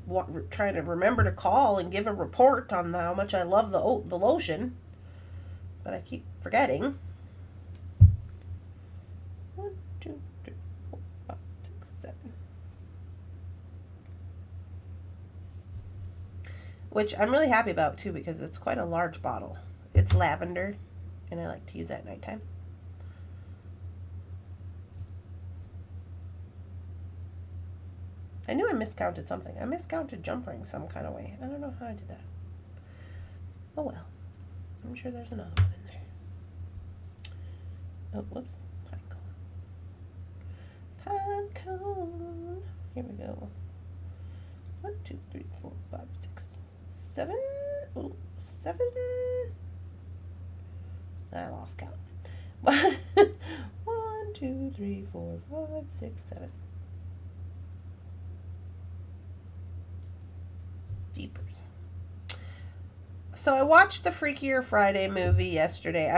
trying to remember to call and give a report on how much I love the lotion. But I keep forgetting. 1, 2, 3, 4, 5, 6, 7. Which I'm really happy about, too, because it's quite a large bottle. It's lavender, and I like to use that at nighttime. I knew I miscounted something. I miscounted jump rings some kind of way. I don't know how I did that. Oh well. I'm sure there's another one in there. Oh, whoops. Pine cone. Pine cone. Here we go. 1, 2, 3, 4, 5, 6, 7. Oh, 7. I lost count. 1, 2, 3, 4, 5, 6, 7. Jeepers. So I watched the Freakier Friday movie yesterday.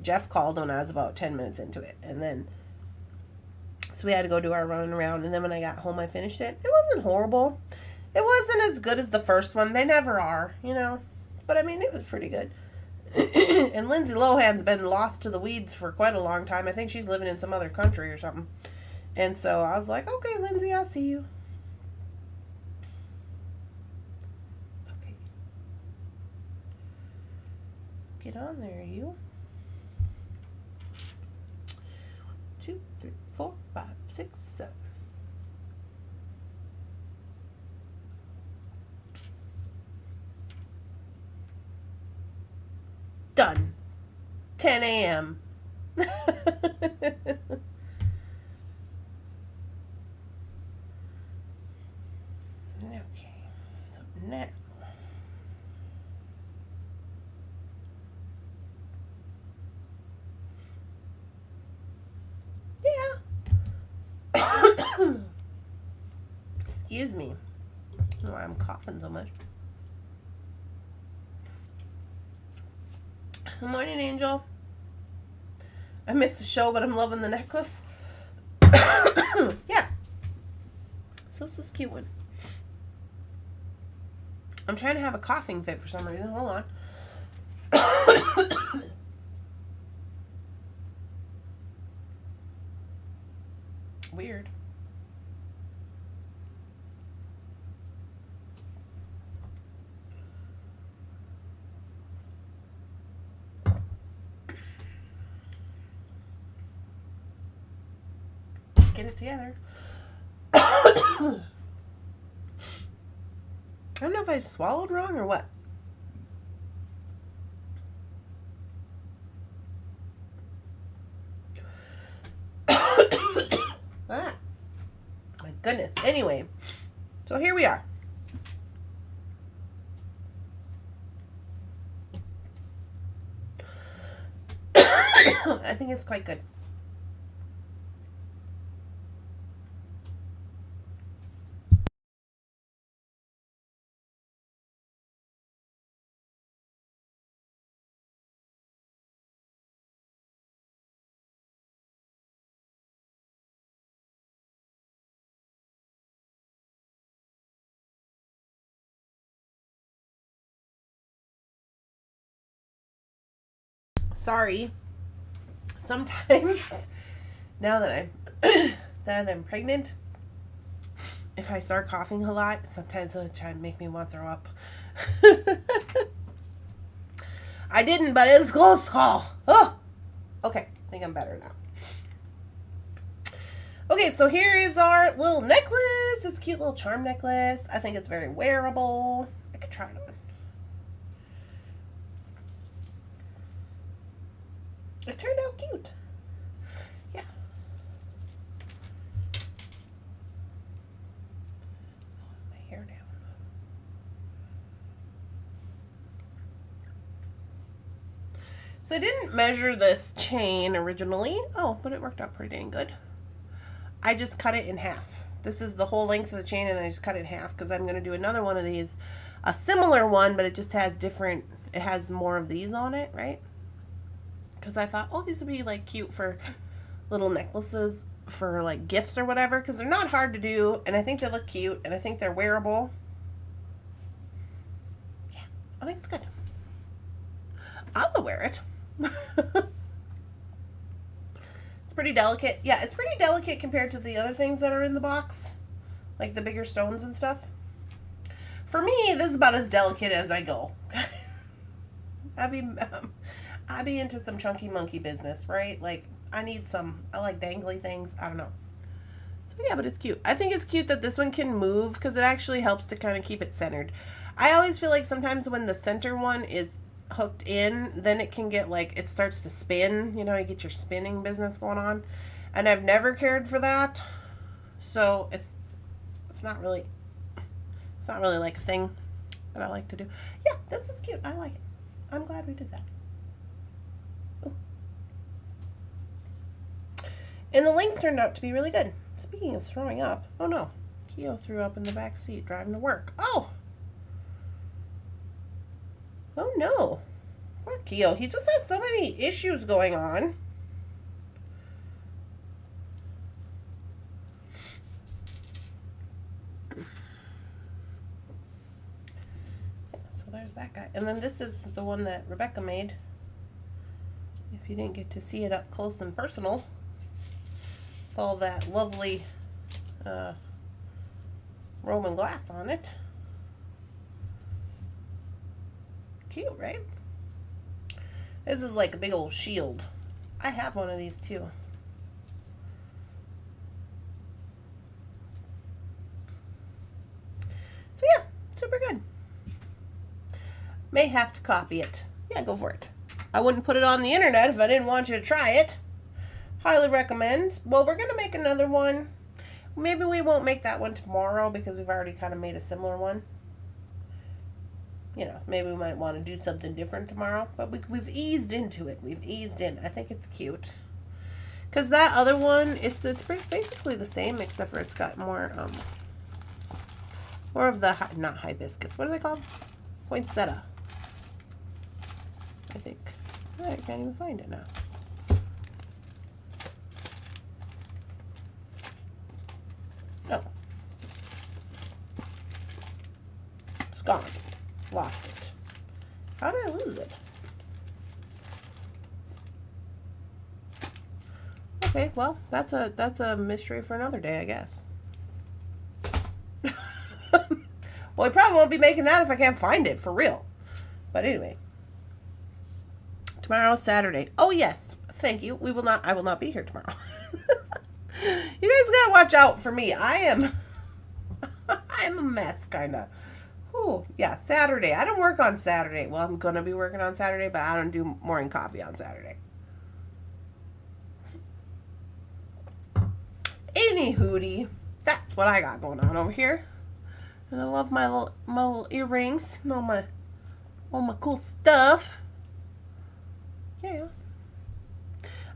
Jeff called when I was about 10 minutes into it. And then, so we had to go do our running around. And then when I got home, I finished it. It wasn't horrible. It wasn't as good as the first one. They never are, you know. But I mean, it was pretty good. And Lindsay Lohan's been lost to the weeds for quite a long time. I think she's living in some other country or something. And so I was like, okay, Lindsay, I'll see you. Get on there, you. 1, 2, 3, 4, 5, 6, 7. Done. 10 a.m. Okay. So now. Excuse me. I don't know why I'm coughing so much. Good morning, Angel. I missed the show, but I'm loving the necklace. Yeah. So this is a cute one. I'm trying to have a coughing fit for some reason. Hold on. Weird. Get it together. I don't know if I swallowed wrong or what. Ah, my goodness. Anyway, so here we are. I think it's quite good. Sorry. Sometimes, now that I'm pregnant, if I start coughing a lot, sometimes it'll try to make me want to throw up. I didn't, but it's close call. Oh, okay. I think I'm better now. Okay, so here is our little necklace. It's a cute little charm necklace. I think it's very wearable. I could try it on. It turned out cute. Yeah. My hair down. So I didn't measure this chain originally. Oh, but it worked out pretty dang good. I just cut it in half. This is the whole length of the chain, and I just cut it in half because I'm going to do another one of these. A similar one, but it just has different, it has more of these on it, right? Because I thought, oh, these would be like cute for little necklaces for like gifts or whatever, because they're not hard to do, and I think they look cute, and I think they're wearable. Yeah, I think it's good. I will wear it. It's pretty delicate. Yeah, it's pretty delicate compared to the other things that are in the box, like the bigger stones and stuff. For me, this is about as delicate as I go. I'd be into some chunky monkey business, right? Like, I like dangly things. I don't know. So yeah, but it's cute. I think it's cute that this one can move because it actually helps to kind of keep it centered. I always feel like sometimes when the center one is hooked in, then it can get like, it starts to spin, you get your spinning business going on, and I've never cared for that, so it's not really like a thing that I like to do. Yeah, this is cute. I like it. I'm glad we did that. Ooh. And the length turned out to be really good. Speaking of throwing up, oh no, Keo threw up in the back seat driving to work. Oh no. Poor Keo. He just has so many issues going on. So there's that guy. And then this is the one that Rebecca made. If you didn't get to see it up close and personal. With all that lovely Roman glass on it. Cute, right? This is like a big old shield. I have one of these too. So yeah, super good. May have to copy it. Yeah, go for it. I wouldn't put it on the internet if I didn't want you to try it. Highly recommend. Well, we're going to make another one. Maybe we won't make that one tomorrow because we've already kind of made a similar one. Maybe we might want to do something different tomorrow. But we've eased into it. We've eased in. I think it's cute. Because that other one, it's basically the same, except for it's got more of the, not hibiscus. What are they called? Poinsettia. I think. I can't even find it now. Oh. It's gone. Lost it. How did I lose it? Okay, well, that's a mystery for another day, I guess. Well, we probably won't be making that if I can't find it, for real. But anyway. Tomorrow's Saturday. Oh, yes. Thank you. I will not be here tomorrow. You guys gotta watch out for me. I'm a mess, kind of. Oh, yeah, Saturday. I don't work on Saturday. Well, I'm going to be working on Saturday, but I don't do morning coffee on Saturday. Anywhooty, that's what I got going on over here. And I love my little earrings and all my cool stuff. Yeah.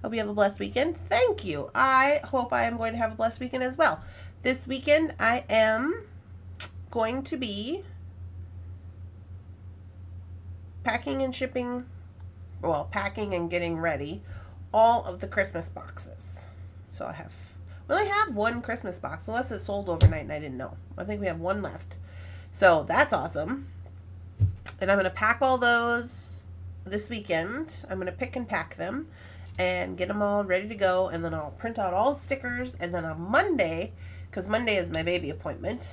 Hope you have a blessed weekend. Thank you. I hope I am going to have a blessed weekend as well. This weekend I am going to be packing and getting ready all of the Christmas boxes. So we only have one Christmas box, unless it sold overnight and I didn't know. I think we have one left. So that's awesome. And I'm going to pack all those this weekend. I'm going to pick and pack them and get them all ready to go. And then I'll print out all the stickers. And then on Monday, because Monday is my baby appointment,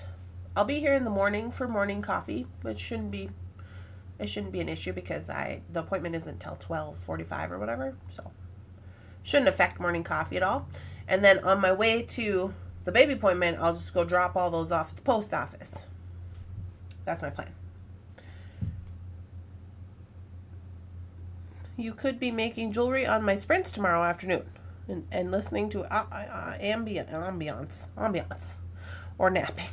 I'll be here in the morning for morning coffee, which shouldn't be an issue because the appointment isn't till 12:45 or whatever. So shouldn't affect morning coffee at all. And then on my way to the baby appointment, I'll just go drop all those off at the post office. That's my plan. You could be making jewelry on my sprints tomorrow afternoon and listening to ambiance or napping.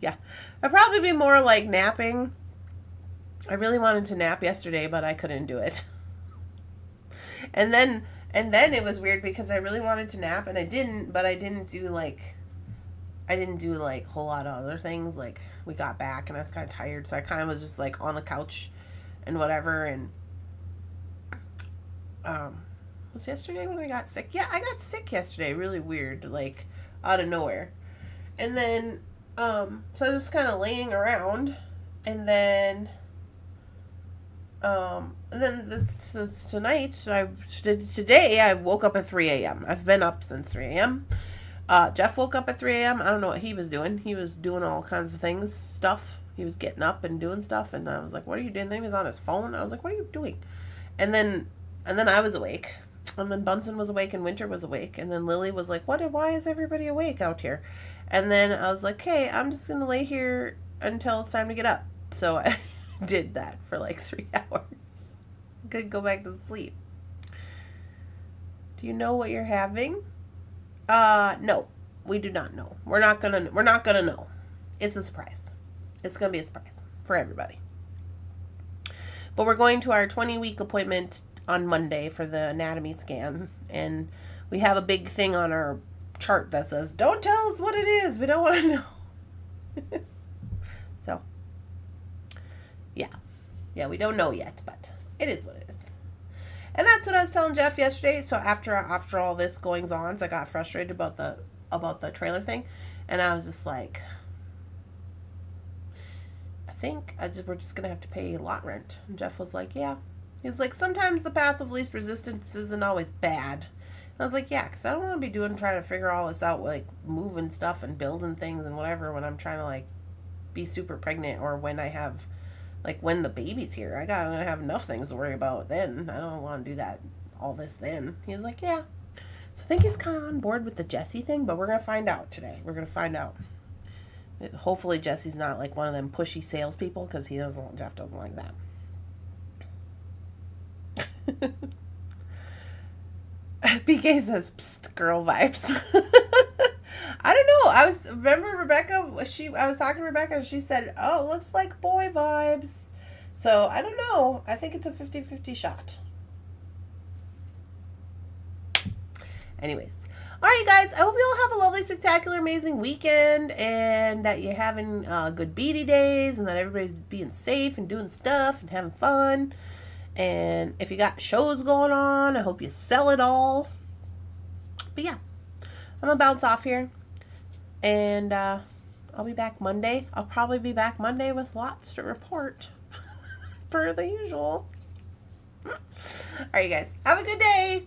Yeah, I'd probably be more like napping. I really wanted to nap yesterday, but I couldn't do it. And then it was weird because I really wanted to nap and I didn't, but I didn't do like a whole lot of other things. Like we got back and I was kind of tired, so I kind of was just like on the couch and whatever. And was yesterday when I got sick? Yeah, I got sick yesterday. Really weird, like out of nowhere. And then so I was just kind of laying around, and then this tonight, today I woke up at 3 a.m. I've been up since 3 a.m. Jeff woke up at 3 a.m. I don't know what he was doing. He was doing all kinds of stuff. He was getting up and doing stuff, and I was like, what are you doing? Then he was on his phone. I was like, what are you doing? And then I was awake. And then Bunsen was awake and Winter was awake. And then Lily was like, why is everybody awake out here? And then I was like, hey, I'm just going to lay here until it's time to get up. So I did that for like 3 hours. I could go back to sleep. Do you know what you're having? No, we do not know. We're not gonna know. It's a surprise. It's gonna be a surprise for everybody. But we're going to our 20-week appointment on Monday for the anatomy scan, and we have a big thing on our chart that says, don't tell us what it is. We don't want to know. So, yeah, we don't know yet, but it is what it is. And that's what I was telling Jeff yesterday. So after all this goings on, I got frustrated about the trailer thing, and I was just like, I think we're just gonna have to pay lot rent. And Jeff was like, yeah. He's like, sometimes the path of least resistance isn't always bad. I was like, yeah, because I don't want to be trying to figure all this out, like moving stuff and building things and whatever when I'm trying to like be super pregnant, or when I have, like when the baby's here. I'm gonna have enough things to worry about then. I don't want to do all this then. He was like, yeah. So I think he's kind of on board with the Jesse thing, but we're gonna find out today. We're gonna find out. Hopefully Jesse's not like one of them pushy salespeople, because Jeff doesn't like that. BK says, psst, girl vibes. I don't know. Remember Rebecca, I was talking to Rebecca and she said, oh, it looks like boy vibes. So I don't know. I think it's a 50-50 shot. Anyways. All right, guys. I hope you all have a lovely, spectacular, amazing weekend, and that you're having good beady days, and that everybody's being safe and doing stuff and having fun. And if you got shows going on, I hope you sell it all. But yeah, I'm going to bounce off here. And I'll be back Monday. I'll probably be back Monday with lots to report. Per the usual. All right, guys. Have a good day.